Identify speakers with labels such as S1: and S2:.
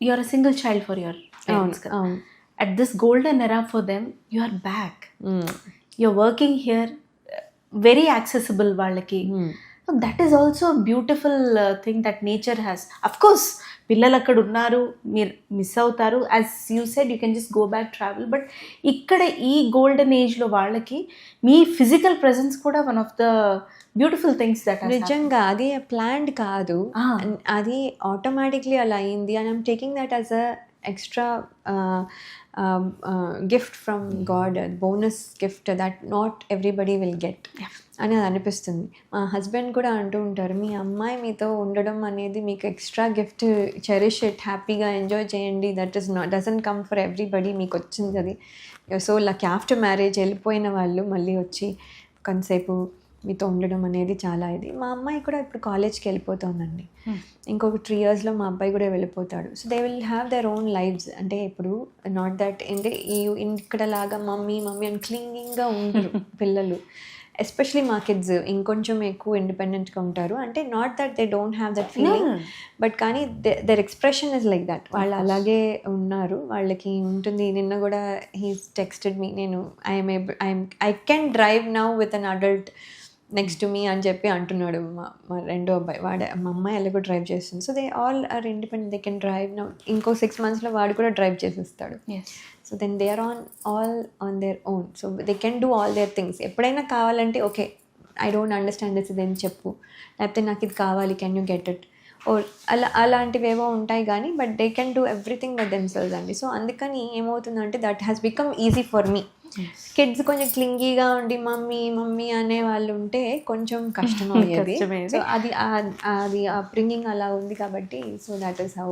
S1: you're a single child for your parents. At this golden era for them, you are back. You're working here, very accessible వాళ్ళకి. So that is also a beautiful thing that nature has. Of course, పిల్లలు అక్కడ ఉన్నారు, మీరు miss అవుతారు. As you said you can just go back travel. But ఇక్కడ ఈ golden ఏజ్లో వాళ్ళకి మీ ఫిజికల్ ప్రెజెన్స్ కూడా one of the beautiful things that
S2: నిజంగా అది ప్లాన్డ్ కాదు, అది ఆటోమేటిక్లీ అలా అయింది. And I'm taking that as a extra gift from God, bonus gift that not everybody will get అని అది అనిపిస్తుంది. మా హస్బెండ్ కూడా అంటూ ఉంటారు, మీ అమ్మాయి మీతో ఉండడం అనేది మీకు ఎక్స్ట్రా గిఫ్ట్, చెరిష్ ఇట్, హ్యాపీగా ఎంజాయ్ చేయండి, that is not doesn't come for everybody. మీకు వచ్చింది అది సో లక్. ఆఫ్టర్ మ్యారేజ్ వెళ్ళిపోయిన వాళ్ళు మళ్ళీ వచ్చి కొంతసేపు మీతో ఉండడం అనేది చాలా ఇది. మా అమ్మాయి కూడా ఇప్పుడు కాలేజ్కి వెళ్ళిపోతుందండి. ఇంకొక 3 yearsలో మా అబ్బాయి కూడా వెళ్ళిపోతాడు. So they will have their own lifes. అంటే ఇప్పుడు నాట్ దట్ అంటే ఇక్కడలాగా మమ్మీ మమ్మీ అని క్లింగింగ్గా ఉండరు పిల్లలు. ఎస్పెషలీ మా కిడ్స్ ఇంకొంచెం ఎక్కువ ఇండిపెండెంట్గా ఉంటారు. అంటే not that they don't have that feeling, but కానీ their expression is like that. వాళ్ళు అలాగే ఉన్నారు, వాళ్ళకి ఉంటుంది. నిన్న కూడా హీస్ టెక్స్టెడ్ మీ, నేను I can drive now with an adult next to me అని చెప్పి అంటున్నాడు మా రెండో అబ్బాయి. మా అమ్మాయి ఎలాగో డ్రైవ్ చేస్తుంది. So they all are independent, they can drive now. ఇంకో 6 monthsలో వాడు కూడా డ్రైవ్ చేసేస్తాడు. So then they are all on their own. So they can do all their things. ఎప్పుడైనా కావాలంటే okay I don't understand this, ఇదేం చెప్పు, లేకపోతే నాకు ఇది కావాలి, కెన్ యూ గెట్ ఇట్, ఓ అలాంటివి ఏవో ఉంటాయి కానీ but they can do everything by themselves అండి. సో అందుకని ఏమవుతుందంటే that has become easy for me. Kids కొంచెం క్లింగీగా ఉండి మమ్మీ మమ్మీ అనే వాళ్ళు ఉంటే కొంచెం కష్టం అయ్యేది. సో అది అప్బ్రింగింగ్ అలా ఉంది కాబట్టి సో దట్ ఈస్ హౌ